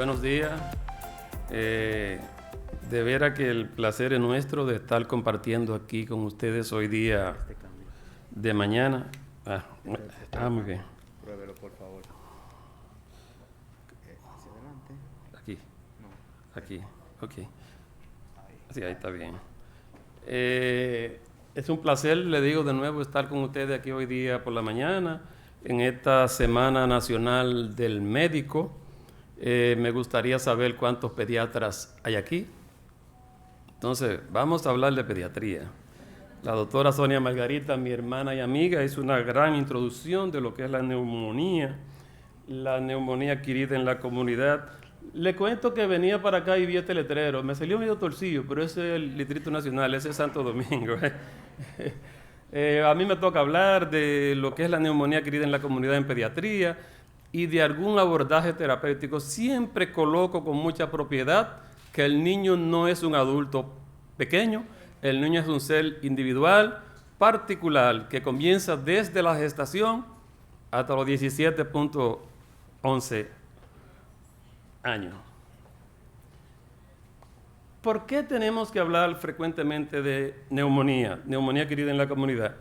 Buenos días. De veras que el placer es nuestro de estar compartiendo aquí con ustedes hoy día de mañana. Muy bien. Pruébelo, por favor. Hacia adelante. Aquí. No. Aquí. Ok. Ahí. Sí, ahí está bien. Es un placer, le digo de nuevo, estar con ustedes aquí hoy día por la mañana, en esta Semana Nacional del Médico. Me gustaría saber cuántos pediatras hay aquí. Entonces, vamos a hablar de pediatría. La doctora Sonia Margarita, mi hermana y amiga, hizo una gran introducción de lo que es la neumonía adquirida en la comunidad. Le cuento que venía para acá y vi este letrero. Me salió medio torcido, pero ese es el Distrito Nacional, ese es Santo Domingo. A mí me toca hablar de lo que es la neumonía adquirida en la comunidad en pediatría y de algún abordaje terapéutico. Siempre coloco con mucha propiedad que el niño no es un adulto pequeño, el niño es un ser individual, particular, que comienza desde la gestación hasta los 17.11 años. ¿Por qué tenemos que hablar frecuentemente de neumonía adquirida en la comunidad?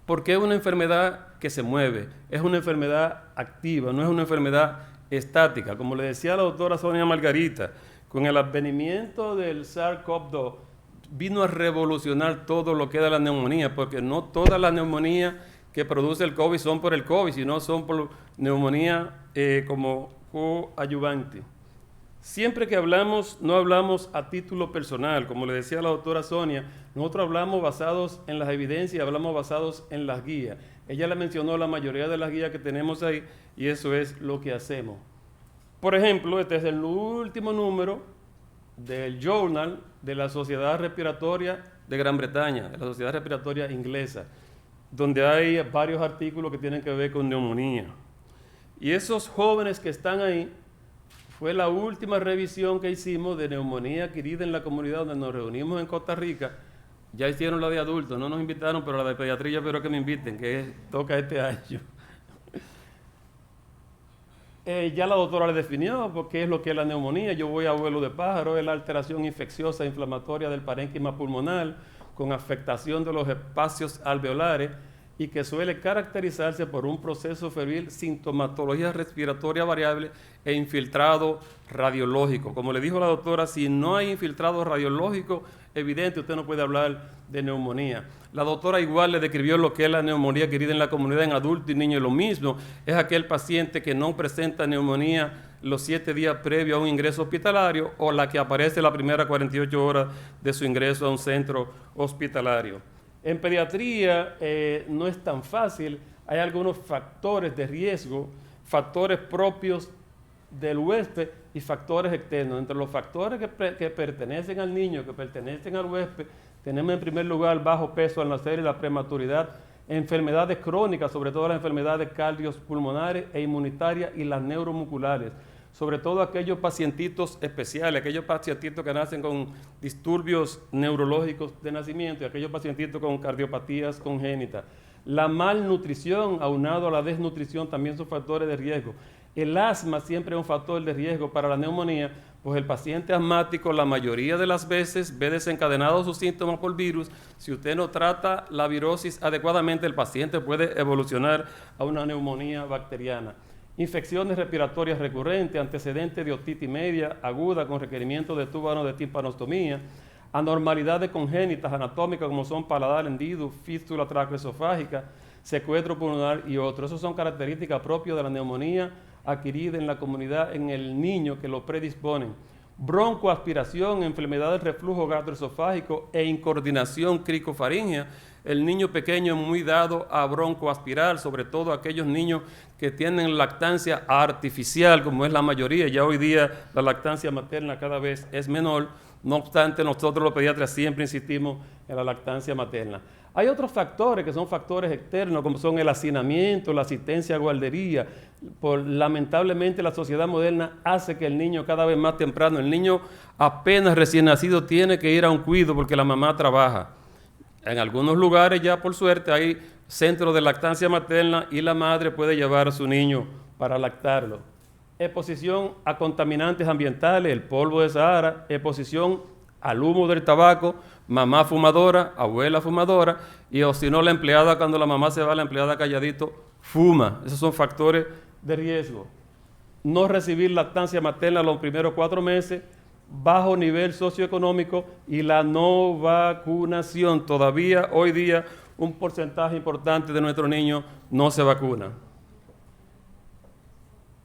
Porque es una enfermedad que se mueve, es una enfermedad activa, no es una enfermedad estática. Como le decía la doctora Sonia Margarita, con el advenimiento del SARS-CoV-2 vino a revolucionar todo lo que era la neumonía, porque no todas las neumonías que produce el COVID son por el COVID, sino son por neumonía como coadyuvante. Siempre que hablamos, no hablamos a título personal, como le decía la doctora Sonia, nosotros hablamos basados en las evidencias, hablamos basados en las guías. Ella le mencionó la mayoría de las guías que tenemos ahí y eso es lo que hacemos. Por ejemplo, este es el último número del Journal de la Sociedad Respiratoria de Gran Bretaña, de la Sociedad Respiratoria Inglesa, donde hay varios artículos que tienen que ver con neumonía. Y esos jóvenes que están ahí, fue la última revisión que hicimos de neumonía adquirida en la comunidad donde nos reunimos en Costa Rica. Ya hicieron la de adultos, no nos invitaron, pero la de pediatría espero que me inviten, que toca este año. Ya la doctora le definió qué es lo que es la neumonía. Yo voy a vuelo de pájaro, es la alteración infecciosa inflamatoria del parénquima pulmonar con afectación de los espacios alveolares y que suele caracterizarse por un proceso febril, sintomatología respiratoria variable e infiltrado radiológico. Como le dijo la doctora, si no hay infiltrado radiológico evidente, usted no puede hablar de neumonía. La doctora igual le describió lo que es la neumonía adquirida en la comunidad en adultos y niños. Lo mismo es aquel paciente que no presenta neumonía los 7 días previos a un ingreso hospitalario o la que aparece las primeras 48 horas de su ingreso a un centro hospitalario. En pediatría no es tan fácil, hay algunos factores de riesgo, factores propios del huésped y factores externos. Entre los factores que pertenecen al niño, que pertenecen al huésped, tenemos en primer lugar bajo peso al nacer y la prematuridad, enfermedades crónicas, sobre todo las enfermedades cardiopulmonares e inmunitarias y las neuromusculares. Sobre todo aquellos pacientitos especiales, aquellos pacientitos que nacen con disturbios neurológicos de nacimiento y aquellos pacientitos con cardiopatías congénitas. La malnutrición, aunado a la desnutrición, también son factores de riesgo. El asma siempre es un factor de riesgo para la neumonía, pues el paciente asmático la mayoría de las veces ve desencadenados sus síntomas por virus. Si usted no trata la virosis adecuadamente, el paciente puede evolucionar a una neumonía bacteriana. Infecciones respiratorias recurrentes, antecedentes de otitis media aguda con requerimiento de tubo de timpanostomía, anormalidades congénitas anatómicas como son paladar hendido, fístula traqueosofágica, secuestro pulmonar y otros. Esas son características propias de la neumonía adquirida en la comunidad en el niño que lo predisponen. Broncoaspiración, enfermedad del reflujo gastroesofágico e incoordinación cricofaringea. El niño pequeño es muy dado a broncoaspirar, sobre todo aquellos niños que tienen lactancia artificial, como es la mayoría. Ya hoy día la lactancia materna cada vez es menor. No obstante, nosotros los pediatras siempre insistimos en la lactancia materna. Hay otros factores que son factores externos, como son el hacinamiento, la asistencia a guardería. Lamentablemente, la sociedad moderna hace que el niño cada vez más temprano, el niño apenas recién nacido tiene que ir a un cuido porque la mamá trabaja. En algunos lugares ya por suerte hay centros de lactancia materna y la madre puede llevar a su niño para lactarlo. exposición a contaminantes ambientales, el polvo de Sahara, exposición al humo del tabaco, mamá fumadora, abuela fumadora, y o si no la empleada, cuando la mamá se va, la empleada calladito fuma. Esos son factores de riesgo. No recibir lactancia materna los primeros 4 meses, bajo nivel socioeconómico y la no vacunación. Todavía hoy día un porcentaje importante de nuestros niños no se vacuna.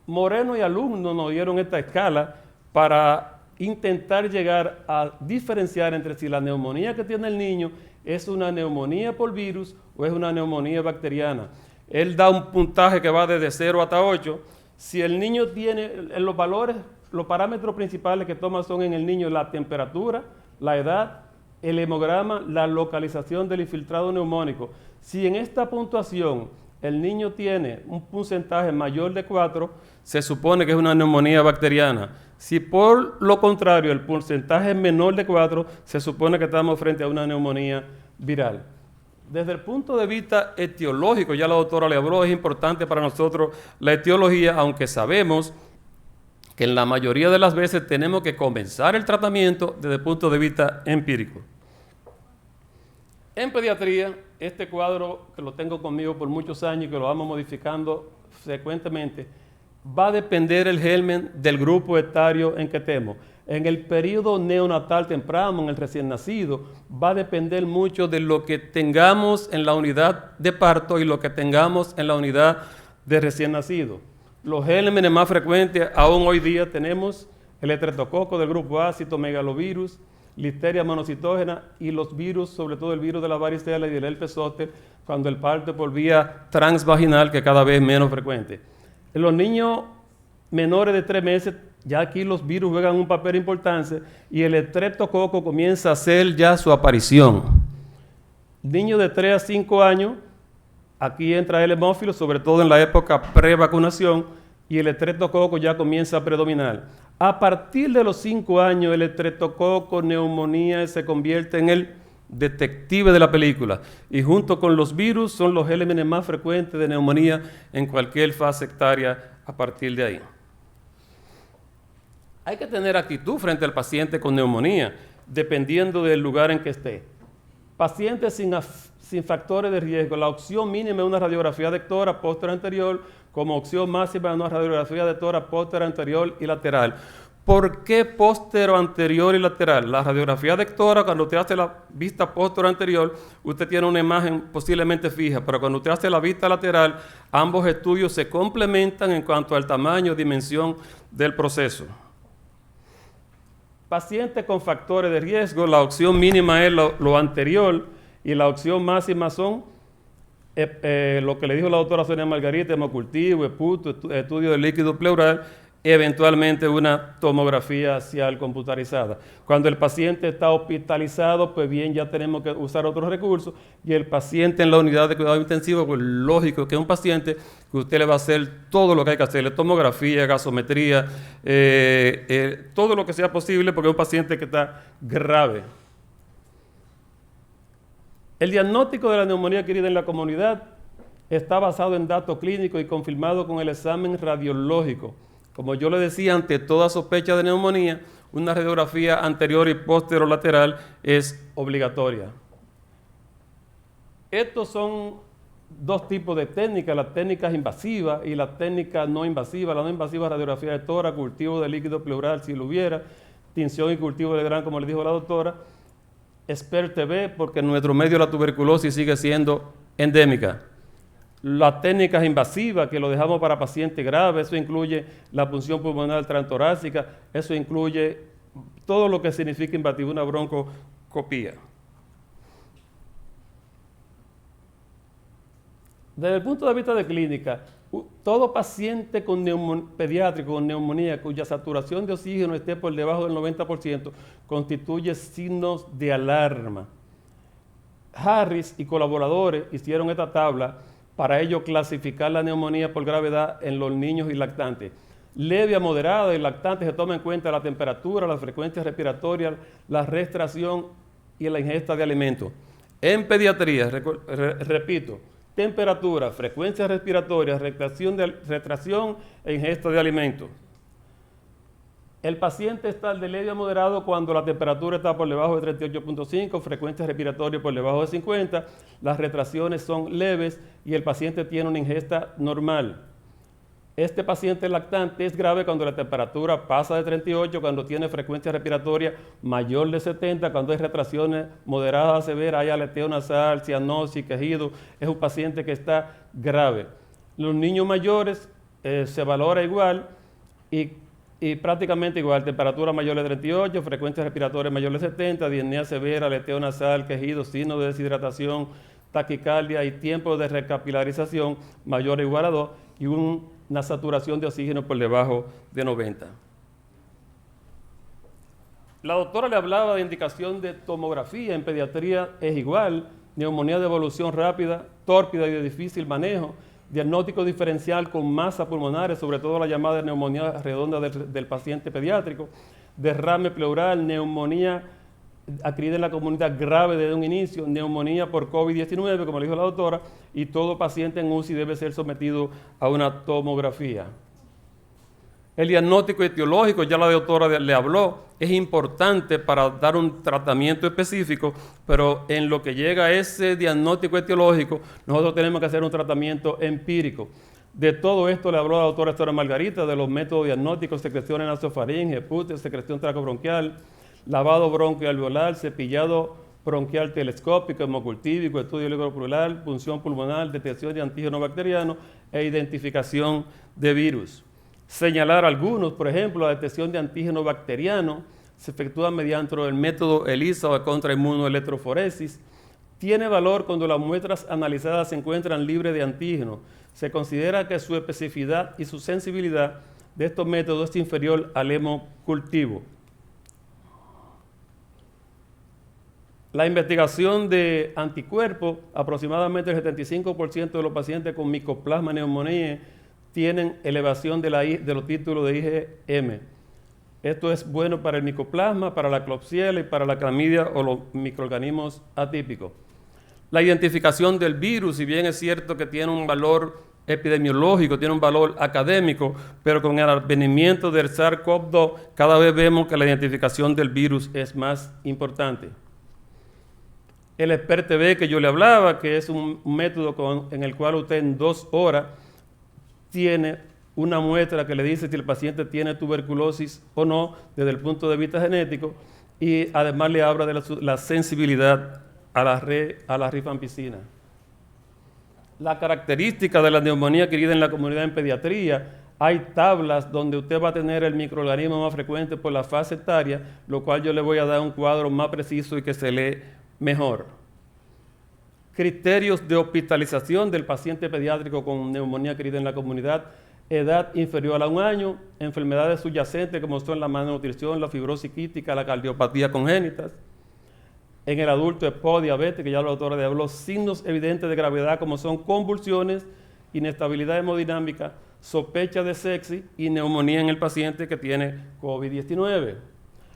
Moreno y alumnos nos dieron esta escala para intentar llegar a diferenciar entre si la neumonía que tiene el niño es una neumonía por virus o es una neumonía bacteriana. Él da un puntaje que va desde 0 hasta 8. Si el niño tiene los valores, los parámetros principales que toma son en el niño la temperatura, la edad, el hemograma, la localización del infiltrado neumónico. Si en esta puntuación el niño tiene un porcentaje mayor de 4, se supone que es una neumonía bacteriana. Si por lo contrario el porcentaje es menor de 4, se supone que estamos frente a una neumonía viral. Desde el punto de vista etiológico, ya la doctora le habló, es importante para nosotros la etiología, aunque sabemos que en la mayoría de las veces tenemos que comenzar el tratamiento desde el punto de vista empírico. En pediatría, este cuadro que lo tengo conmigo por muchos años y que lo vamos modificando frecuentemente, va a depender el germen del grupo etario en que estemos. En el periodo neonatal temprano, en el recién nacido, va a depender mucho de lo que tengamos en la unidad de parto y lo que tengamos en la unidad de recién nacido. Los gérmenes más frecuentes aún hoy día tenemos el estreptococo del grupo A, citomegalovirus, listeria monocitógena y los virus, sobre todo el virus de la varicela y del herpes zóster, cuando el parto por vía transvaginal, que cada vez es menos frecuente. En los niños menores de 3 meses, ya aquí los virus juegan un papel importante y el estreptococo comienza a hacer ya su aparición. Niños de 3 a 5 años, aquí entra el hemófilo, sobre todo en la época pre-vacunación, y el estreptococo ya comienza a predominar. A partir de los 5 años, el estreptococo neumonía se convierte en el detective de la película, y junto con los virus son los gérmenes más frecuentes de neumonía en cualquier fase etaria a partir de ahí. Hay que tener actitud frente al paciente con neumonía, dependiendo del lugar en que esté. Pacientes sin factores de riesgo, la opción mínima es una radiografía de tórax póstero anterior, como opción máxima una radiografía de tórax póstero anterior y lateral. ¿Por qué póstero anterior y lateral? La radiografía de tórax, cuando usted hace la vista póstero anterior, usted tiene una imagen posiblemente fija, pero cuando usted hace la vista lateral, ambos estudios se complementan en cuanto al tamaño y dimensión del proceso. Pacientes con factores de riesgo, la opción mínima es lo anterior y la opción máxima son lo que le dijo la doctora Sonia Margarita, hemocultivo, EPUTO, estudio del líquido pleural, eventualmente una tomografía axial computarizada. Cuando el paciente está hospitalizado, pues bien, ya tenemos que usar otros recursos, y el paciente en la unidad de cuidado intensivo, pues lógico que es un paciente que usted le va a hacer todo lo que hay que hacerle, tomografía, gasometría, todo lo que sea posible, porque es un paciente que está grave. El diagnóstico de la neumonía adquirida en la comunidad está basado en datos clínicos y confirmado con el examen radiológico. Como yo le decía, ante toda sospecha de neumonía, una radiografía anterior y posterolateral es obligatoria. Estos son 2 tipos de técnicas, las técnicas invasivas y las técnicas no invasivas. La no invasiva, radiografía de tórax, cultivo de líquido pleural si lo hubiera, tinción y cultivo de gran, como le dijo la doctora, SPER TV, porque en nuestro medio la tuberculosis sigue siendo endémica. Las técnicas invasivas, que lo dejamos para pacientes graves, eso incluye la punción pulmonar transtorácica, eso incluye todo lo que significa invasivo, una broncoscopía. Desde el punto de vista de clínica, todo paciente pediátrico con neumonía cuya saturación de oxígeno esté por debajo del 90% constituye signos de alarma. Harris y colaboradores hicieron esta tabla para ello clasificar la neumonía por gravedad en los niños y lactantes. Leve a moderada y lactantes se toma en cuenta la temperatura, la frecuencia respiratoria, la restricción y la ingesta de alimentos. En pediatría, repito, temperatura, frecuencia respiratoria, retracción e ingesta de alimentos. El paciente está de leve a moderado cuando la temperatura está por debajo de 38.5, frecuencia respiratoria por debajo de 50, las retracciones son leves y el paciente tiene una ingesta normal. Este paciente lactante es grave cuando la temperatura pasa de 38, cuando tiene frecuencia respiratoria mayor de 70, cuando hay retracciones moderadas a severas, hay aleteo nasal, cianosis, quejido, es un paciente que está grave. Los niños mayores se valora igual y prácticamente igual, temperatura mayor de 38, frecuencia respiratoria mayor de 70, disnea severa, aleteo nasal, quejido, signo de deshidratación, taquicardia y tiempo de recapilarización mayor o igual a 2 y una saturación de oxígeno por debajo de 90. La doctora le hablaba de indicación de tomografía en pediatría, es igual, neumonía de evolución rápida, tórpida y de difícil manejo, diagnóstico diferencial con masa pulmonares, sobre todo la llamada neumonía redonda del paciente pediátrico, derrame pleural, neumonía adquirida en la comunidad grave desde un inicio, neumonía por COVID-19, como le dijo la doctora, y todo paciente en UCI debe ser sometido a una tomografía. El diagnóstico etiológico, ya la doctora le habló, es importante para dar un tratamiento específico, pero en lo que llega a ese diagnóstico etiológico, nosotros tenemos que hacer un tratamiento empírico. De todo esto le habló la doctora Esther Margarita, de los métodos diagnósticos, secreción nasofaringe, PUTE, secreción tracobronquial, lavado bronquialveolar, cepillado bronquial telescópico, hemocultívico, estudio electroplural, punción pulmonar, detección de antígeno bacteriano e identificación de virus. Señalar algunos, por ejemplo, la detección de antígeno bacteriano se efectúa mediante el método ELISA o contrainmunoelectroforesis. Tiene valor cuando las muestras analizadas se encuentran libres de antígeno. Se considera que su especificidad y su sensibilidad de estos métodos es inferior al hemocultivo. La investigación de anticuerpos, aproximadamente el 75% de los pacientes con micoplasma neumonía tienen elevación de los títulos de IgM. Esto es bueno para el micoplasma, para la Klebsiella y para la clamidia o los microorganismos atípicos. La identificación del virus, si bien es cierto que tiene un valor epidemiológico, tiene un valor académico, pero con el advenimiento del SARS-CoV-2 cada vez vemos que la identificación del virus es más importante. El ExpertTB que yo le hablaba, que es un método en el cual usted en 2 horas tiene una muestra que le dice si el paciente tiene tuberculosis o no desde el punto de vista genético y además le habla de la sensibilidad a la rifampicina. La característica de la neumonía adquirida en la comunidad en pediatría, hay tablas donde usted va a tener el microorganismo más frecuente por la fase etaria, lo cual yo le voy a dar un cuadro más preciso y que se lee mejor. Criterios de hospitalización del paciente pediátrico con neumonía adquirida en la comunidad, edad inferior a 1 año, enfermedades subyacentes como son la malnutrición, la fibrosis quística, la cardiopatía congénitas. En el adulto EPO, diabetes, que ya la doctora le habló, signos evidentes de gravedad como son convulsiones, inestabilidad hemodinámica, sospecha de sepsis y neumonía en el paciente que tiene COVID-19.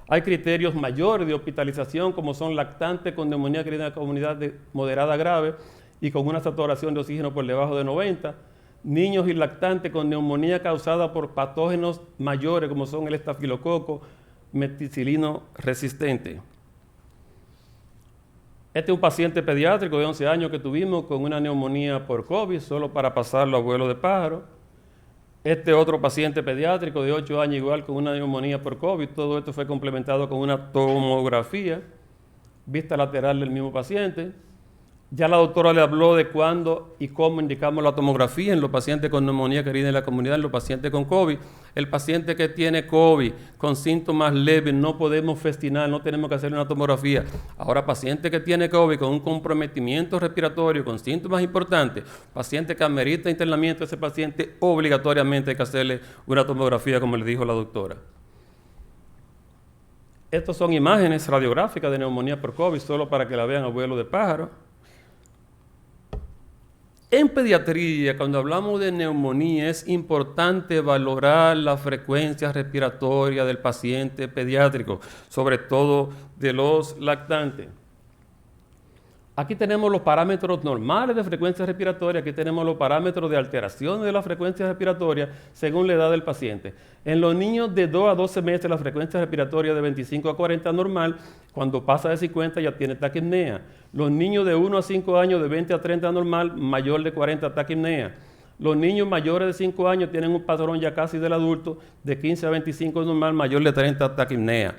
Hay criterios mayores de hospitalización como son lactantes con neumonía adquirida en la comunidad de moderada a grave y con una saturación de oxígeno por debajo de 90, niños y lactantes con neumonía causada por patógenos mayores como son el estafilococo meticilino resistente. Este es un paciente pediátrico de 11 años que tuvimos con una neumonía por COVID, solo para pasarlo a vuelo de pájaro. Este otro paciente pediátrico de 8 años igual con una neumonía por COVID, todo esto fue complementado con una tomografía, vista lateral del mismo paciente. Ya la doctora le habló de cuándo y cómo indicamos la tomografía en los pacientes con neumonía adquirida en la comunidad, en los pacientes con COVID. El paciente que tiene COVID con síntomas leves no podemos festinar, no tenemos que hacerle una tomografía. Ahora, paciente que tiene COVID con un comprometimiento respiratorio, con síntomas importantes, paciente que amerita internamiento, ese paciente obligatoriamente hay que hacerle una tomografía, como le dijo la doctora. Estas son imágenes radiográficas de neumonía por COVID, solo para que la vean a vuelo de pájaro. En pediatría, cuando hablamos de neumonía, es importante valorar la frecuencia respiratoria del paciente pediátrico, sobre todo de los lactantes. Aquí tenemos los parámetros normales de frecuencia respiratoria, aquí tenemos los parámetros de alteración de la frecuencia respiratoria según la edad del paciente. En los niños de 2 a 12 meses la frecuencia respiratoria de 25 a 40 normal, cuando pasa de 50 ya tiene taquipnea. Los niños de 1 a 5 años de 20 a 30 normal, mayor de 40 taquipnea. Los niños mayores de 5 años tienen un patrón ya casi del adulto, de 15 a 25 normal, mayor de 30 taquipnea.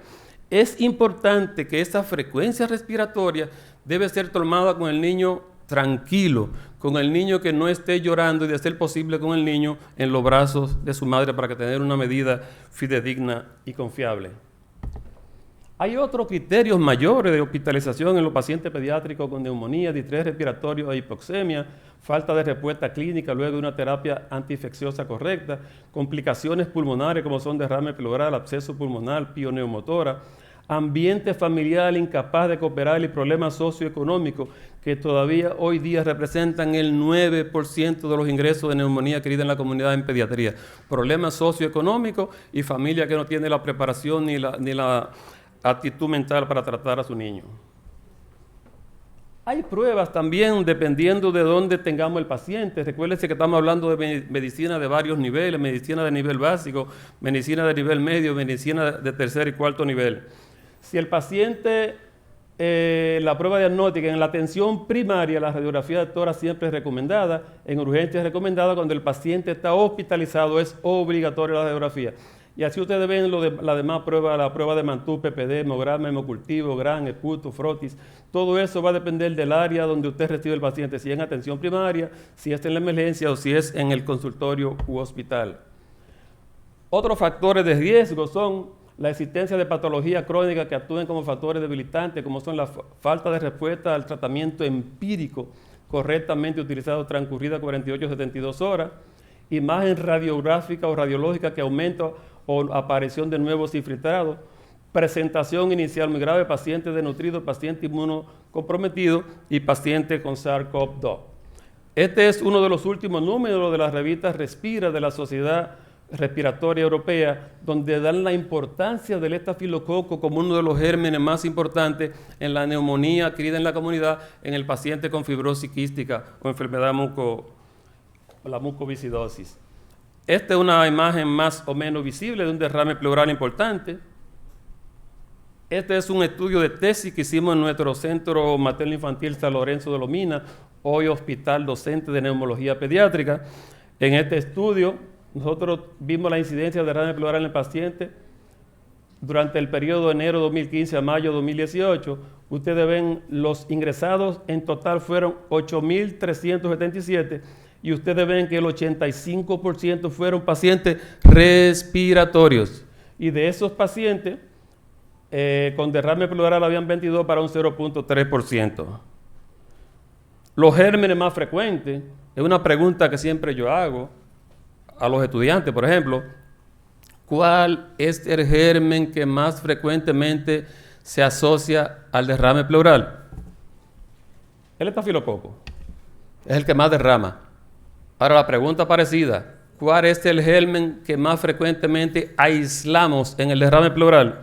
Es importante que esa frecuencia respiratoria debe ser tomada con el niño tranquilo, con el niño que no esté llorando y de ser posible con el niño en los brazos de su madre para que tener una medida fidedigna y confiable. Hay otros criterios mayores de hospitalización en los pacientes pediátricos con neumonía, distrés respiratorio e hipoxemia, falta de respuesta clínica luego de una terapia antiinfecciosa correcta, complicaciones pulmonares como son derrame pleural, absceso pulmonar, pioneumotora, ambiente familiar incapaz de cooperar y problemas socioeconómicos que todavía hoy día representan el 9% de los ingresos de neumonía querida en la comunidad en pediatría. Problemas socioeconómicos y familia que no tiene la preparación ni la actitud mental para tratar a su niño. Hay pruebas también dependiendo de dónde tengamos el paciente. Recuérdense que estamos hablando de medicina de varios niveles, medicina de nivel básico, medicina de nivel medio, medicina de tercer y cuarto nivel. Si el paciente, la prueba diagnóstica en la atención primaria, la radiografía de tórax siempre es recomendada, en urgencia es recomendada, cuando el paciente está hospitalizado es obligatoria la radiografía. Y así ustedes ven la demás prueba, la prueba de Mantoux, PPD, hemograma, hemocultivo, GRAN, esputo, frotis. Todo eso va a depender del área donde usted recibe el paciente, si es en atención primaria, si es en la emergencia o si es en el consultorio u hospital. Otros factores de riesgo son la existencia de patologías crónicas que actúen como factores debilitantes, como son la falta de respuesta al tratamiento empírico correctamente utilizado transcurridas 48 a 72 horas, imagen radiográfica o radiológica que aumenta o aparición de nuevos infiltrados, presentación inicial muy grave, paciente desnutrido, paciente inmunocomprometido y paciente con SARS-CoV-2. Este es uno de los últimos números de la revista Respira de la Sociedad Respiratoria Europea, donde dan la importancia del estafilococo como uno de los gérmenes más importantes en la neumonía adquirida en la comunidad en el paciente con fibrosis quística o enfermedad la mucoviscidosis. Esta es una imagen más o menos visible de un derrame pleural importante. Este es un estudio de tesis que hicimos en nuestro Centro Materno Infantil San Lorenzo de Lomina, hoy Hospital Docente de Neumología Pediátrica. En este estudio, nosotros vimos la incidencia de derrame pleural en el paciente durante el periodo de enero 2015 a mayo 2018. Ustedes ven, los ingresados en total fueron 8.377 y ustedes ven que el 85% fueron pacientes respiratorios. Y de esos pacientes, con derrame pleural habían 22 para un 0.3%. Los gérmenes más frecuentes, es una pregunta que siempre yo hago a los estudiantes, por ejemplo, ¿cuál es el germen que más frecuentemente se asocia al derrame pleural? El estafilococo es el que más derrama. Ahora la pregunta parecida, ¿cuál es el germen que más frecuentemente aislamos en el derrame pleural?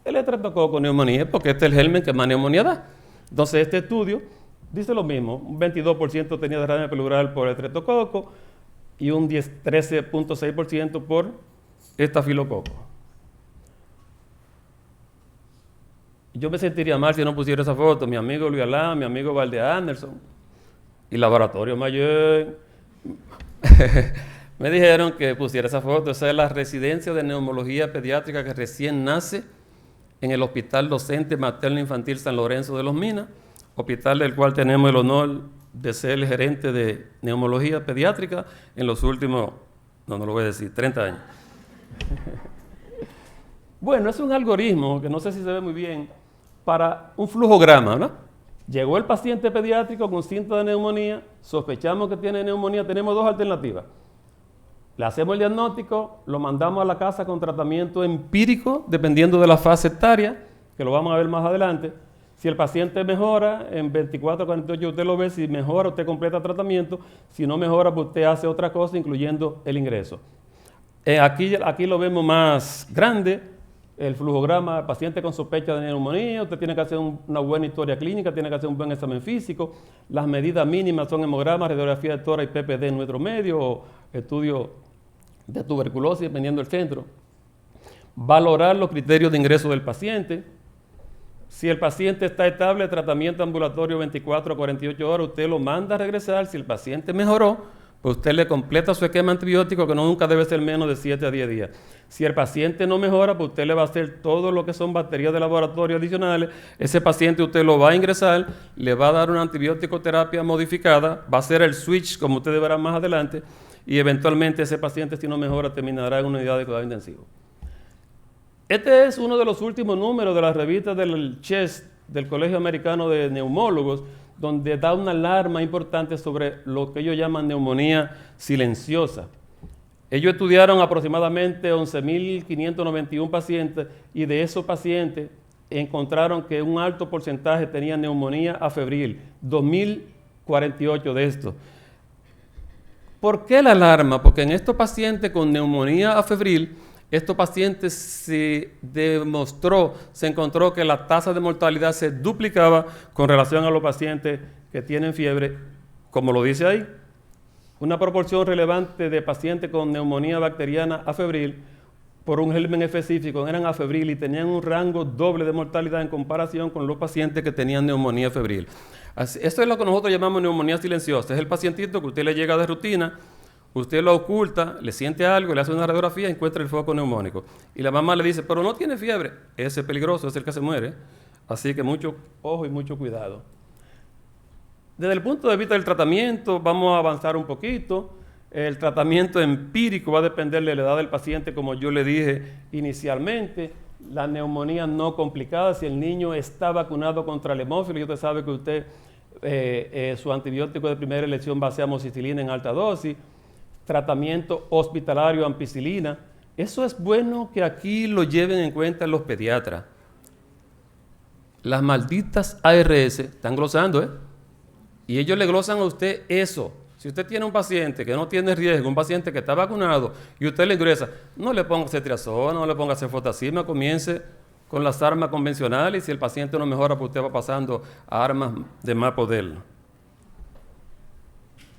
El estreptococo neumonía, porque este es el germen que más neumonía da. Entonces este estudio dice lo mismo, un 22% tenía derrame pleural por el estreptococo y un 13.6% por estafilococo. Yo me sentiría mal si no pusiera esa foto, mi amigo Luis Alán, mi amigo Valde Anderson y Laboratorio Mayor. Me dijeron que pusiera esa foto. Esa es la residencia de neumología pediátrica que recién nace en el Hospital Docente Materno Infantil San Lorenzo de los Minas, hospital del cual tenemos el honor de ser el gerente de neumología pediátrica en los últimos, no lo voy a decir, 30 años. Bueno, es un algoritmo que no sé si se ve muy bien para un flujograma, ¿no? Llegó el paciente pediátrico con síntomas de neumonía, sospechamos que tiene neumonía, tenemos dos alternativas. Le hacemos el diagnóstico, lo mandamos a la casa con tratamiento empírico, dependiendo de la fase etaria, que lo vamos a ver más adelante. Si el paciente mejora, en 24 a 48 usted lo ve, si mejora usted completa tratamiento, si no mejora pues usted hace otra cosa, incluyendo el ingreso. Aquí lo vemos más grande, el flujograma, paciente con sospecha de neumonía, usted tiene que hacer una buena historia clínica, tiene que hacer un buen examen físico, las medidas mínimas son hemograma, radiografía de tórax y PPD en nuestro medio, o estudio de tuberculosis, dependiendo del centro. Valorar los criterios de ingreso del paciente. Si el paciente está estable, tratamiento ambulatorio 24 a 48 horas, usted lo manda a regresar. Si el paciente mejoró, pues usted le completa su esquema antibiótico, que nunca debe ser menos de 7 a 10 días. Si el paciente no mejora, pues usted le va a hacer todo lo que son baterías de laboratorio adicionales. Ese paciente usted lo va a ingresar, le va a dar una antibiótico terapia modificada, va a hacer el switch, como ustedes verán más adelante, y eventualmente ese paciente, si no mejora, terminará en una unidad de cuidado intensivo. Este es uno de los últimos números de la revista del CHEST, del Colegio Americano de Neumólogos, donde da una alarma importante sobre lo que ellos llaman neumonía silenciosa. Ellos estudiaron aproximadamente 11.591 pacientes y de esos pacientes encontraron que un alto porcentaje tenían neumonía afebril, 2.048 de estos. ¿Por qué la alarma? Porque en estos pacientes con neumonía afebril, estos pacientes se encontró que la tasa de mortalidad se duplicaba con relación a los pacientes que tienen fiebre, como lo dice ahí. Una proporción relevante de pacientes con neumonía bacteriana afebril por un germen específico eran afebril y tenían un rango doble de mortalidad en comparación con los pacientes que tenían neumonía febril. Esto es lo que nosotros llamamos neumonía silenciosa. Es el pacientito que usted le llega de rutina, usted lo oculta, le siente algo, le hace una radiografía y encuentra el foco neumónico. Y la mamá le dice, pero no tiene fiebre. Ese es peligroso, es el que se muere. Así que mucho ojo y mucho cuidado. Desde el punto de vista del tratamiento, vamos a avanzar un poquito. El tratamiento empírico va a depender de la edad del paciente, como yo le dije inicialmente. La neumonía no complicada, si el niño está vacunado contra el hemófilo, usted sabe que usted, su antibiótico de primera elección va a ser amoxicilina en alta dosis. Tratamiento hospitalario, ampicilina. Eso es bueno que aquí lo lleven en cuenta los pediatras. Las malditas ARS están glosando, y ellos le glosan a usted eso. Si usted tiene un paciente que no tiene riesgo, un paciente que está vacunado, y usted le ingresa, no le ponga ceftriaxona, no le ponga cefotacima, comience con las armas convencionales, y si el paciente no mejora, pues usted va pasando a armas de más poder.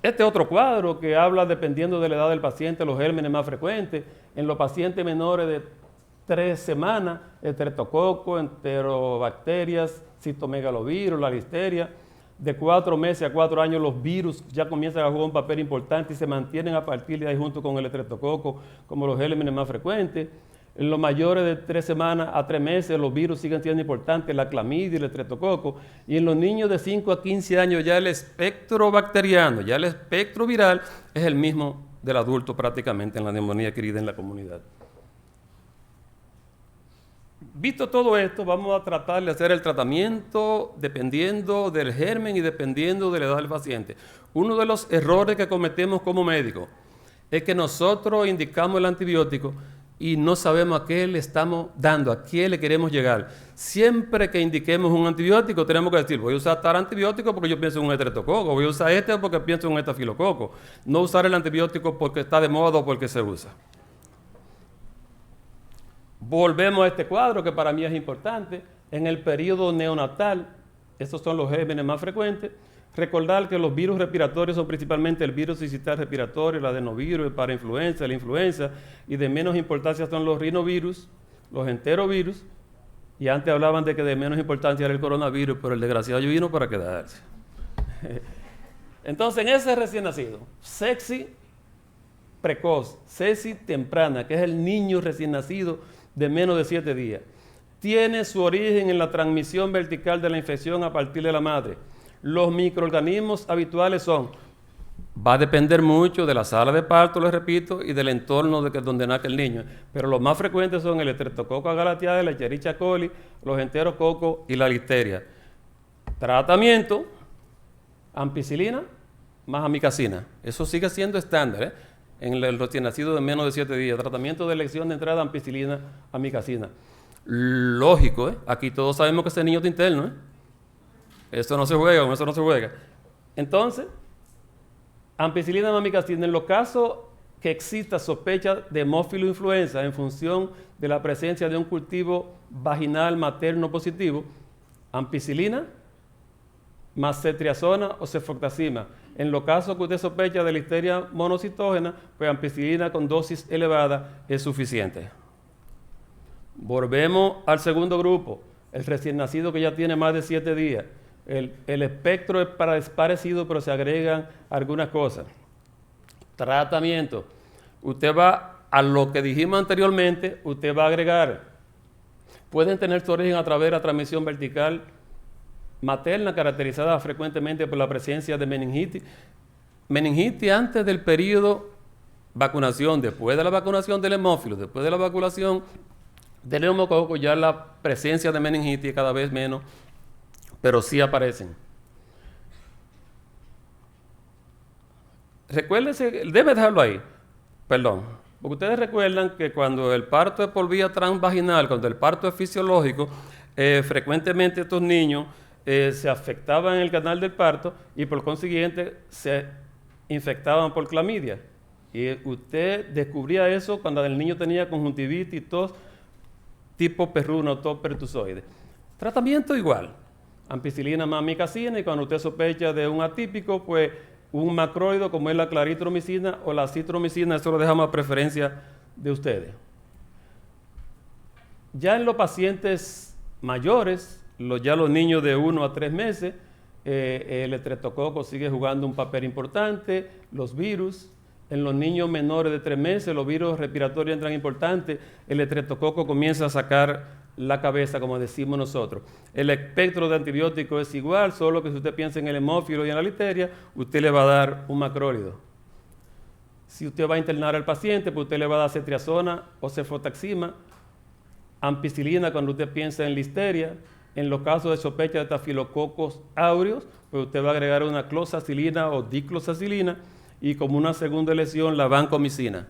Este otro cuadro que habla, dependiendo de la edad del paciente, los gérmenes más frecuentes. En los pacientes menores de 3 semanas, estreptococo, enterobacterias, citomegalovirus, la listeria. De 4 meses a 4 años los virus ya comienzan a jugar un papel importante y se mantienen a partir de ahí junto con el estreptococo como los gérmenes más frecuentes. En los mayores de 3 semanas a 3 meses los virus siguen siendo importantes, la clamidia y el estreptococo. Y en los niños de 5 a 15 años ya el espectro bacteriano, ya el espectro viral es el mismo del adulto prácticamente en la neumonía adquirida en la comunidad. Visto todo esto, vamos a tratar de hacer el tratamiento dependiendo del germen y dependiendo de la edad del paciente. Uno de los errores que cometemos como médicos es que nosotros indicamos el antibiótico y no sabemos a qué le estamos dando, a qué le queremos llegar. Siempre que indiquemos un antibiótico, tenemos que decir, voy a usar tal antibiótico porque yo pienso en un estreptococo, voy a usar este porque pienso en un estafilococo. No usar el antibiótico porque está de moda o porque se usa. Volvemos a este cuadro que para mí es importante. En el periodo neonatal, estos son los gérmenes más frecuentes. Recordar que los virus respiratorios son principalmente el virus sincital respiratorio, el adenovirus, el parainfluenza, la influenza, y de menos importancia son los rinovirus, los enterovirus, y antes hablaban de que de menos importancia era el coronavirus, pero el desgraciado vino para quedarse. Entonces, en ese recién nacido, sexy precoz, sexy temprana, que es el niño recién nacido de menos de 7 días, tiene su origen en la transmisión vertical de la infección a partir de la madre. Los microorganismos habituales va a depender mucho de la sala de parto, les repito, y del entorno donde nace el niño, pero los más frecuentes son el Streptococcus agalateae, la Escherichia coli, los enterococos y la listeria. Tratamiento, ampicilina más amicacina. Eso sigue siendo estándar, en el recién nacido de menos de 7 días. Tratamiento de elección de entrada, ampicilina, amicacina. Lógico, aquí todos sabemos que ese niño está interno, Eso no se juega, con eso no se juega. Entonces, ampicilina, amicacina, en los casos que exista sospecha de hemófilo influenza en función de la presencia de un cultivo vaginal materno positivo, ampicilina más ceftriaxona o cefotaxima. En los casos que usted sospecha de listeria monocitógena, pues ampicilina con dosis elevada es suficiente. Volvemos al segundo grupo, el recién nacido que ya tiene más de 7 días. El espectro es parecido, pero se agregan algunas cosas. Tratamiento. Usted va a lo que dijimos anteriormente, usted va a agregar. Pueden tener su origen a través de la transmisión vertical materna, caracterizada frecuentemente por la presencia de meningitis. Meningitis antes del periodo vacunación, después de la vacunación del hemófilo, después de la vacunación del neumococo, ya la presencia de meningitis cada vez menos, pero sí aparecen. Recuérdense, debe dejarlo ahí, perdón, porque ustedes recuerdan que cuando el parto es por vía transvaginal, cuando el parto es fisiológico, frecuentemente estos niños se afectaban en el canal del parto y por consiguiente se infectaban por clamidia. Y usted descubría eso cuando el niño tenía conjuntivitis, tos tipo perruno, tos pertussoide. Tratamiento igual, ampicilina más micacina, y cuando usted sospecha de un atípico, pues un macrólido como es la claritromicina o la citromicina, eso lo dejamos a preferencia de ustedes. Ya en los pacientes mayores, ya los niños de 1 a 3 meses, el estreptococo sigue jugando un papel importante, los virus. En los niños menores de 3 meses, los virus respiratorios entran importantes, el estreptococo comienza a sacar la cabeza, como decimos nosotros. El espectro de antibióticos es igual, solo que si usted piensa en el hemófilo y en la listeria, usted le va a dar un macrólido. Si usted va a internar al paciente, pues usted le va a dar ceftriaxona o cefotaxima, ampicilina cuando usted piensa en listeria. En los casos de sospecha de estafilococos áureos, pues usted va a agregar una clozacilina o diclozacilina, y como una segunda lesión la vancomicina.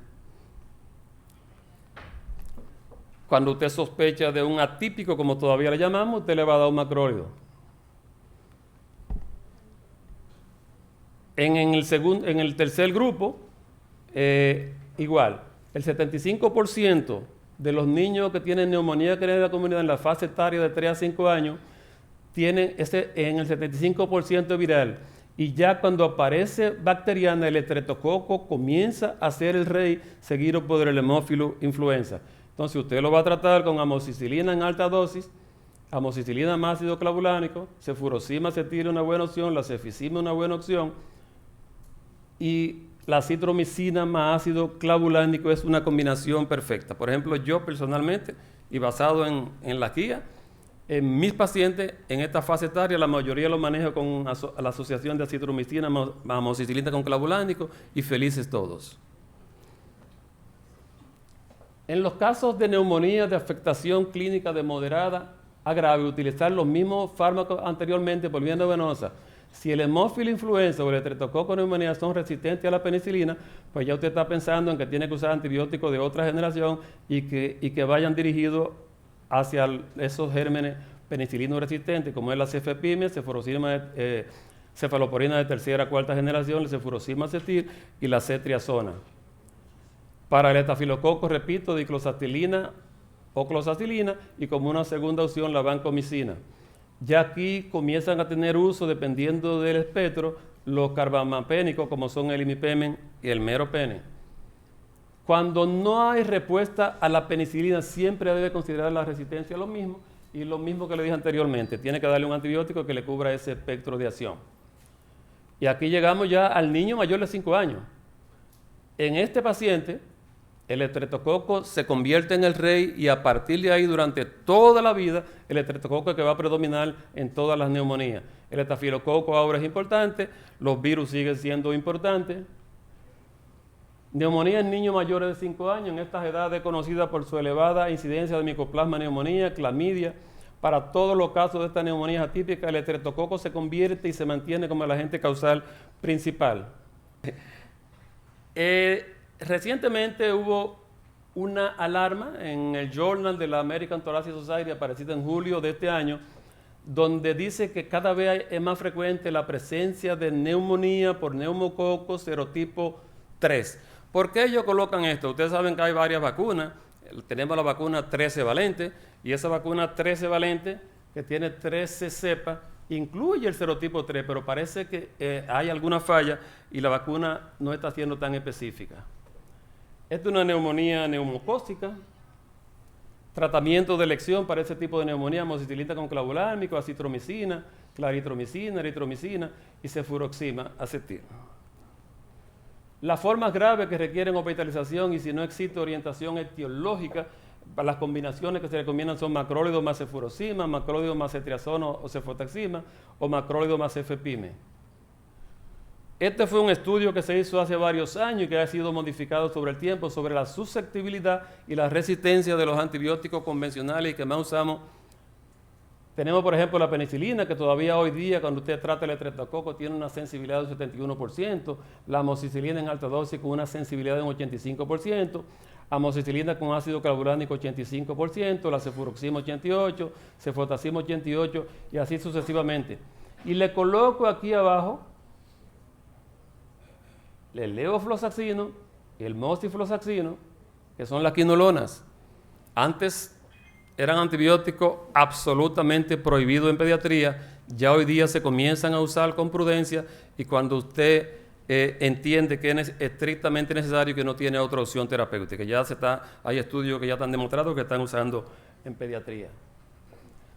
Cuando usted sospecha de un atípico, como todavía le llamamos, usted le va a dar un macrólido. En el tercer grupo, igual, el 75% de los niños que tienen neumonía crónica de la comunidad en la fase etaria de 3 a 5 años, tienen en el 75% viral. Y ya cuando aparece bacteriana, el estreptococo comienza a ser el rey, seguido por el hemófilo influenza. Entonces usted lo va a tratar con amoxicilina en alta dosis, amoxicilina más ácido clavulánico, cefurozima cetil es una buena opción, la cefizima es una buena opción, y la citromicina más ácido clavulánico es una combinación perfecta. Por ejemplo, yo personalmente, y basado en la guía, en mis pacientes, en esta fase etaria, la mayoría lo manejo con la asociación de acitromicina, amoxicilina con clavulánico, y felices todos. En los casos de neumonía de afectación clínica de moderada a grave, utilizar los mismos fármacos anteriormente por vía venosa. Si el hemófilo influenza o el estreptococo neumonía son resistentes a la penicilina, pues ya usted está pensando en que tiene que usar antibióticos de otra generación y que vayan dirigidos hacia esos gérmenes penicilinos resistentes, como es la cefepimia, cefalosporina de tercera o cuarta generación, la cefurozima cetil y la ceftriaxona. Para el estafilococo, repito, diclozacilina o clozacilina, y como una segunda opción la vancomicina. Ya aquí comienzan a tener uso, dependiendo del espectro, los carbamazepénicos como son el imipenem y el meropenem. Cuando no hay respuesta a la penicilina, siempre debe considerar la resistencia a lo mismo, y lo mismo que le dije anteriormente, tiene que darle un antibiótico que le cubra ese espectro de acción. Y aquí llegamos ya al niño mayor de 5 años. En este paciente, el estreptococo se convierte en el rey, y a partir de ahí, durante toda la vida, el estreptococo es que va a predominar en todas las neumonías. El estafilococo ahora es importante, los virus siguen siendo importantes. Neumonía en niños mayores de 5 años, en estas edades conocidas por su elevada incidencia de micoplasma neumonía, clamidia. Para todos los casos de esta neumonía atípica, el estreptococo se convierte y se mantiene como el agente causal principal. Recientemente hubo una alarma en el Journal de la American Thoracic Society, aparecida en julio de este año, donde dice que cada vez es más frecuente la presencia de neumonía por neumococo serotipo 3. ¿Por qué ellos colocan esto? Ustedes saben que hay varias vacunas. Tenemos la vacuna 13 valente y esa vacuna 13 valente que tiene 13 cepas incluye el serotipo 3, pero parece que hay alguna falla y la vacuna no está siendo tan específica. Esta es una neumonía neumocócica. Tratamiento de elección para ese tipo de neumonía: amoxicilina con clavulármico, acitromicina, claritromicina, eritromicina y cefuroxima acetil. Las formas graves que requieren hospitalización y si no existe orientación etiológica, las combinaciones que se recomiendan son macrólido más cefuroxima, macrólido más cetriazono o cefotaxima o macrólido más cefepime. Este fue un estudio que se hizo hace varios años y que ha sido modificado sobre el tiempo sobre la susceptibilidad y la resistencia de los antibióticos convencionales y que más usamos. Tenemos, por ejemplo, la penicilina, que todavía hoy día, cuando usted trata el estreptococo, tiene una sensibilidad del 71%, la amoxicilina en alta dosis con una sensibilidad de un 85%, amoxicilina con ácido clavulárnico 85%, la cefuroxima 88%, cefotaxima 88% y así sucesivamente. Y le coloco aquí abajo el levofloxacino y el moxifloxacino, que son las quinolonas. Antes eran antibióticos absolutamente prohibidos en pediatría, ya hoy día se comienzan a usar con prudencia y cuando usted entiende que es estrictamente necesario y que no tiene otra opción terapéutica. Hay estudios que ya están demostrados que están usando en pediatría.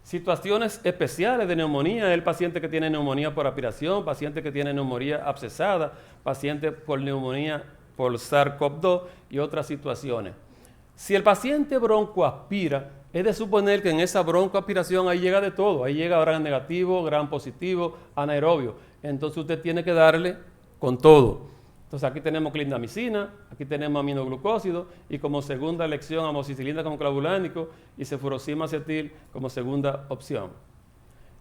Situaciones especiales de neumonía: el paciente que tiene neumonía por aspiración, paciente que tiene neumonía abscesada, paciente por neumonía por SARS-CoV-2 y otras situaciones. Si el paciente broncoaspira, es de suponer que en esa broncoaspiración ahí llega de todo, ahí llega gran negativo, gran positivo, anaerobio. Entonces usted tiene que darle con todo. Entonces aquí tenemos clindamicina, aquí tenemos aminoglucósido y como segunda elección amoxicilina con clavulárnico y cefuroxima acetil como segunda opción.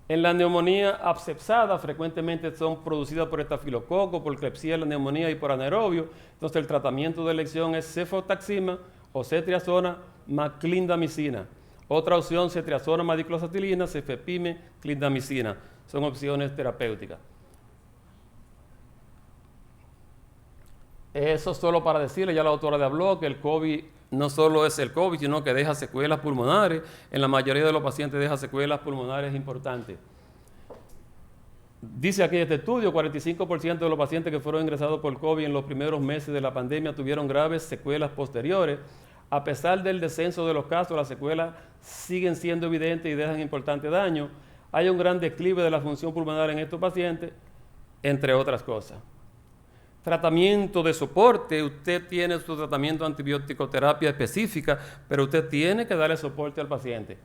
En la neumonía abscesada frecuentemente son producidas por estafilococo, por Klebsiella neumonía y por anaerobio. Entonces el tratamiento de elección es cefotaxima o cetriazona más clindamicina. Otra opción, cetriazona más diclosatilina, cefepime, clindamicina. Son opciones terapéuticas. Eso solo para decirle, ya la autora le habló, que el COVID no solo es el COVID, sino que deja secuelas pulmonares. En la mayoría de los pacientes deja secuelas pulmonares importantes. Dice aquí este estudio, 45% de los pacientes que fueron ingresados por COVID en los primeros meses de la pandemia tuvieron graves secuelas posteriores. A pesar del descenso de los casos, las secuelas siguen siendo evidentes y dejan importante daño. Hay un gran declive de la función pulmonar en estos pacientes, entre otras cosas. Tratamiento de soporte: usted tiene su tratamiento de antibiótico terapia específica, pero usted tiene que darle soporte al paciente.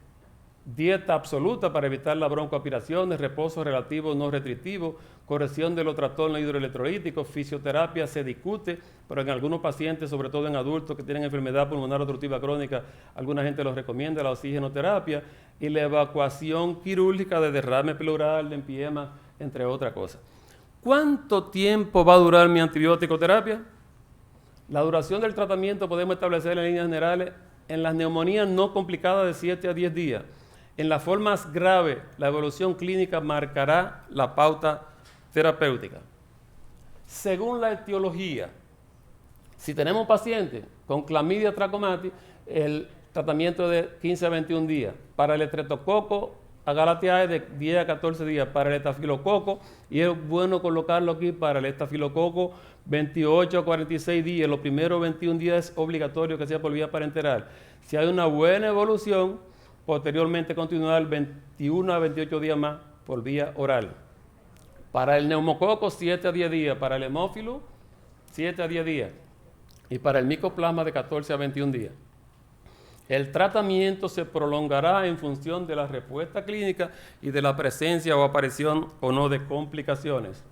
Dieta absoluta para evitar la broncoaspiración, reposo relativo no restrictivo, corrección de los trastornos hidroelectrolíticos, fisioterapia se discute, pero en algunos pacientes, sobre todo en adultos que tienen enfermedad pulmonar obstructiva crónica, alguna gente los recomienda la oxigenoterapia y la evacuación quirúrgica de derrame pleural, de empiema, entre otras cosas. ¿Cuánto tiempo va a durar mi antibiótico terapia? La duración del tratamiento podemos establecer en líneas generales en las neumonías no complicadas de 7 a 10 días. En las formas graves, la evolución clínica marcará la pauta terapéutica. Según la etiología, si tenemos pacientes con clamidia trachomatis, el tratamiento es de 15 a 21 días. Para el estreptococo agalateae de 10 a 14 días. Para el estafilococo, y es bueno colocarlo aquí, para el estafilococo 28 a 46 días. Los primeros 21 días es obligatorio que sea por vía parenteral. Si hay una buena evolución, posteriormente continuar 21 a 28 días más por vía oral. Para el neumococo 7 a 10 días. Para el hemófilo 7 a 10 días. Y para el micoplasma de 14 a 21 días. El tratamiento se prolongará en función de la respuesta clínica y de la presencia o aparición o no de complicaciones.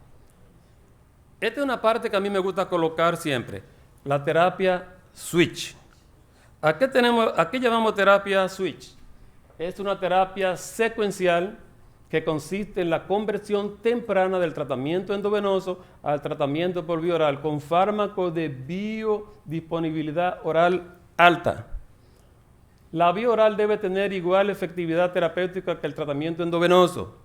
Esta es una parte que a mí me gusta colocar siempre, la terapia switch. ¿A qué llamamos terapia switch? Es una terapia secuencial que consiste en la conversión temprana del tratamiento endovenoso al tratamiento por vía oral con fármacos de biodisponibilidad oral alta. La vía oral debe tener igual efectividad terapéutica que el tratamiento endovenoso.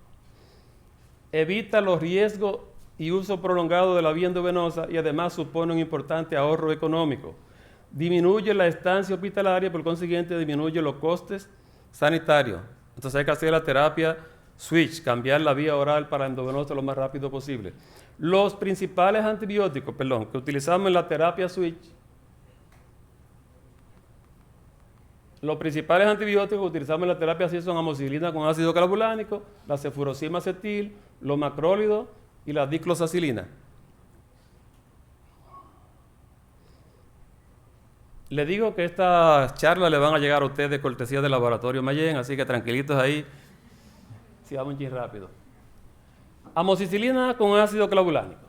Evita los riesgos y uso prolongado de la vía endovenosa y además supone un importante ahorro económico. Disminuye la estancia hospitalaria, por consiguiente disminuye los costes sanitarios. Entonces hay que hacer la terapia switch, cambiar la vía oral para endovenosa lo más rápido posible. Los principales antibióticos, que utilizamos en la terapia switch, los principales antibióticos que utilizamos en la terapia switch son amoxicilina con ácido clavulánico, la cefurozima acetil, los macrólidos y la diclosacilina. Le digo que estas charlas le van a llegar a ustedes de cortesía del laboratorio Mayen, así que tranquilitos ahí, si vamos un chin rápido. Amoxicilina con ácido clavulánico.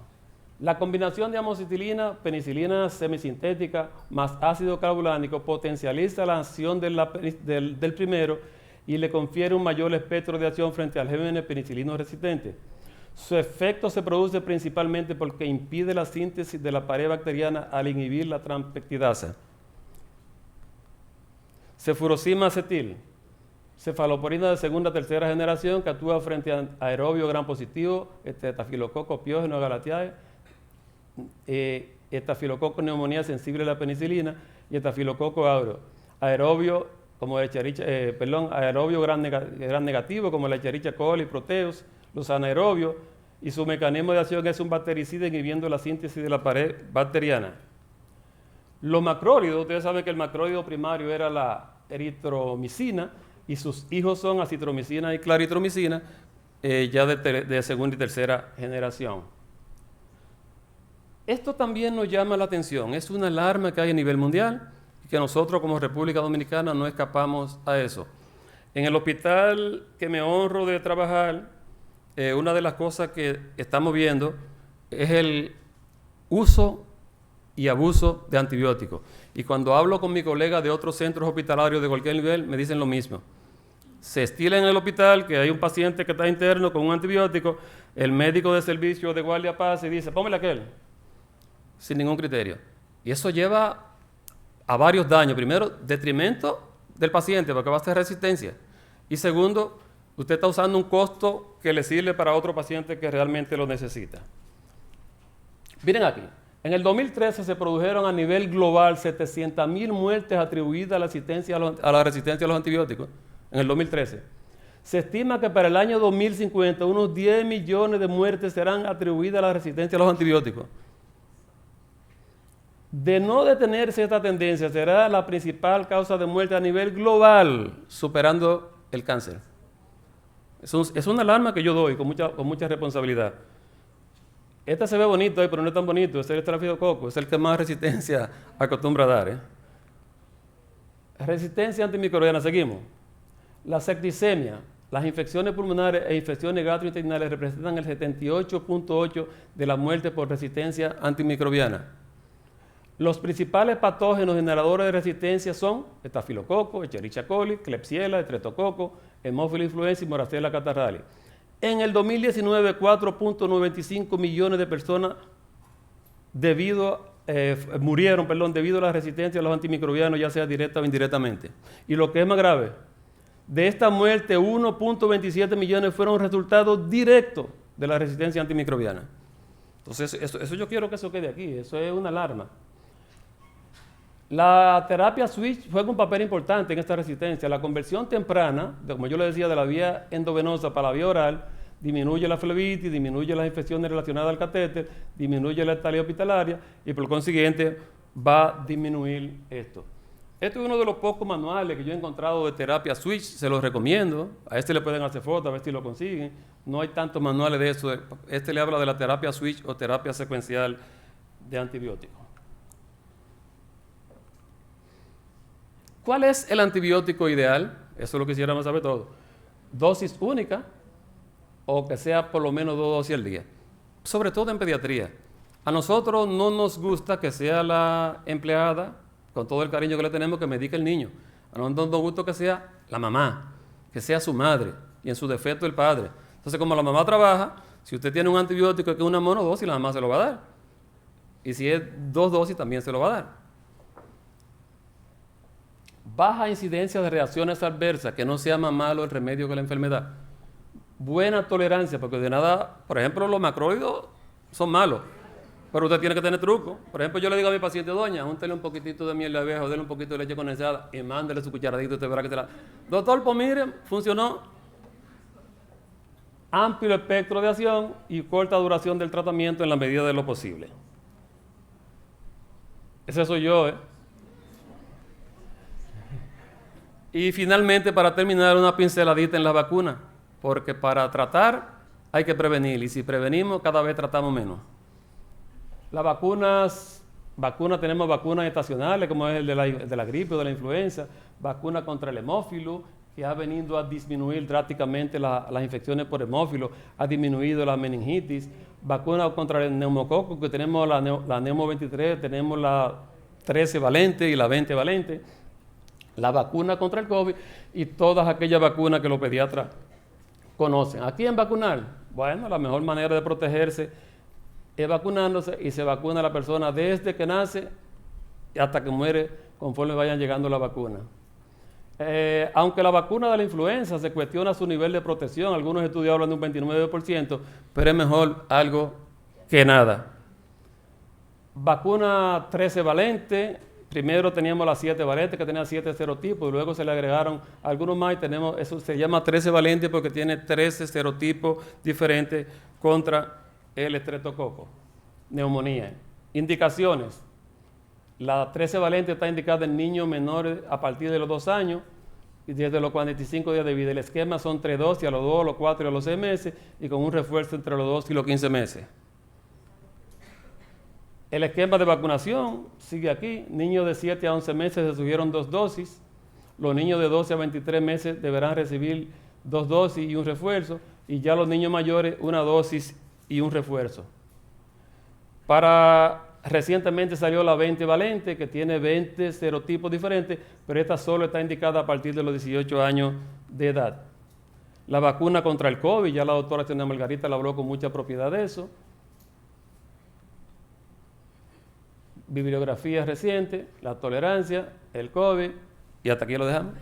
La combinación de amoxicilina, penicilina semisintética más ácido clavulánico potencializa la acción del primero y le confiere un mayor espectro de acción frente al germen penicilino resistente. Su efecto se produce principalmente porque impide la síntesis de la pared bacteriana al inhibir la transpeptidasa. Cefurozima acetil, cefaloporina de segunda o tercera generación que actúa frente a aerobio gram positivo, estafilococo piógeno galatiae, estafilococo neumonía sensible a la penicilina y estafilococo aureo. Aerobio como aerobio gran negativo como la Escherichia coli, Proteus, los anaerobios, y su mecanismo de acción es un bactericida inhibiendo la síntesis de la pared bacteriana. Los macrólidos, ustedes saben que el macrólido primario era la eritromicina y sus hijos son acitromicina y claritromicina, ya de segunda y tercera generación. Esto también nos llama la atención, es una alarma que hay a nivel mundial y que nosotros como República Dominicana no escapamos a eso. En el hospital que me honro de trabajar, una de las cosas que estamos viendo es el uso y abuso de antibióticos. Y cuando hablo con mi colega de otros centros hospitalarios de cualquier nivel, me dicen lo mismo. Se estila en el hospital que hay un paciente que está interno con un antibiótico, el médico de servicio de guardia pasa y dice, póngale aquel, sin ningún criterio. Y eso lleva a varios daños. Primero, detrimento del paciente, porque va a ser resistencia. Y segundo, usted está usando un costo que le sirve para otro paciente que realmente lo necesita. Miren aquí. En el 2013 se produjeron a nivel global 700.000 muertes atribuidas a la resistencia a los antibióticos. En el 2013. Se estima que para el año 2050 unos 10 millones de muertes serán atribuidas a la resistencia a los antibióticos. De no detenerse esta tendencia, será la principal causa de muerte a nivel global, superando el cáncer. Es una alarma que yo doy con mucha responsabilidad. Esta se ve bonito ahí, pero no es tan bonito. Es el estafilococo, es el que más resistencia acostumbra a dar. Resistencia antimicrobiana, seguimos. La septicemia, las infecciones pulmonares e infecciones gastrointestinales representan el 78.8% de la muerte por resistencia antimicrobiana. Los principales patógenos generadores de resistencia son estafilococo, Escherichia coli, Klebsiella, Streptococo, Haemophilus influenza y Moraxella catarrhalis. En el 2019, 4.95 millones de personas murieron debido a la resistencia a los antimicrobianos, ya sea directa o indirectamente. Y lo que es más grave, de esta muerte, 1.27 millones fueron resultados directos de la resistencia antimicrobiana. Entonces, eso yo quiero que eso quede aquí, eso es una alarma. La terapia switch juega un papel importante en esta resistencia. La conversión temprana, como yo le decía, de la vía endovenosa para la vía oral, disminuye la flebitis, disminuye las infecciones relacionadas al catéter, disminuye la estancia hospitalaria y por consiguiente va a disminuir esto. Este es uno de los pocos manuales que yo he encontrado de terapia switch, se los recomiendo. A este le pueden hacer fotos, a ver si lo consiguen. No hay tantos manuales de eso. Este le habla de la terapia switch o terapia secuencial de antibióticos. ¿Cuál es el antibiótico ideal? Eso es lo que quisiéramos saber todo. Dosis única o que sea por lo menos 2 dosis al día. Sobre todo en pediatría. A nosotros no nos gusta que sea la empleada, con todo el cariño que le tenemos, que medique el niño. A nosotros nos gusta que sea la mamá, que sea su madre y en su defecto el padre. Entonces, como la mamá trabaja, si usted tiene un antibiótico que es una monodosis, la mamá se lo va a dar. Y si es 2 dosis, también se lo va a dar. Baja incidencia de reacciones adversas, que no sea más malo el remedio que la enfermedad. Buena tolerancia, porque de nada, por ejemplo, los macrólidos son malos. Pero usted tiene que tener truco. Por ejemplo, yo le digo a mi paciente, doña, úntele un poquitito de miel de abeja, o dele un poquito de leche condensada y mándele su cucharadito, usted verá que te la... Doctor, pues mire, funcionó. Amplio espectro de acción y corta duración del tratamiento en la medida de lo posible. Ese soy yo, ¿eh? Y finalmente, para terminar, una pinceladita en la vacuna, porque para tratar hay que prevenir, y si prevenimos, cada vez tratamos menos. Las vacunas, tenemos vacunas estacionales, como es el de la gripe o de la influenza, vacuna contra el hemófilo, que ha venido a disminuir drásticamente las infecciones por hemófilo, ha disminuido la meningitis, vacuna contra el neumococo, que tenemos la Neumo 23, tenemos la 13 valente y la 20 valente, la vacuna contra el COVID y todas aquellas vacunas que los pediatras conocen. ¿A quién vacunar? Bueno, la mejor manera de protegerse es vacunándose, y se vacuna a la persona desde que nace hasta que muere conforme vayan llegando la vacuna. Aunque la vacuna de la influenza se cuestiona su nivel de protección, algunos estudios hablan de un 29%, pero es mejor algo que nada. Vacuna 13 valente, primero teníamos la 7 valente que tenía 7 serotipos y luego se le agregaron algunos más y tenemos, eso se llama 13 valente porque tiene 13 serotipos diferentes contra el estreptococo, neumonía. Indicaciones. La 13 valente está indicada en niños menores a partir de los 2 años y desde los 45 días de vida. El esquema son 3 dosis a los 2, a los 4 y a los 6 meses y con un refuerzo entre los 2 y los 15 meses. El esquema de vacunación sigue aquí. Niños de 7 a 11 meses se sugirieron 2 dosis. Los niños de 12 a 23 meses deberán recibir 2 dosis y un refuerzo. Y ya los niños mayores, 1 dosis y un refuerzo. Recientemente salió la 20 valente, que tiene 20 serotipos diferentes, pero esta solo está indicada a partir de los 18 años de edad. La vacuna contra el COVID, ya la doctora Tina Margarita la habló con mucha propiedad de eso. Bibliografía reciente, la tolerancia, el COVID, y hasta aquí lo dejamos.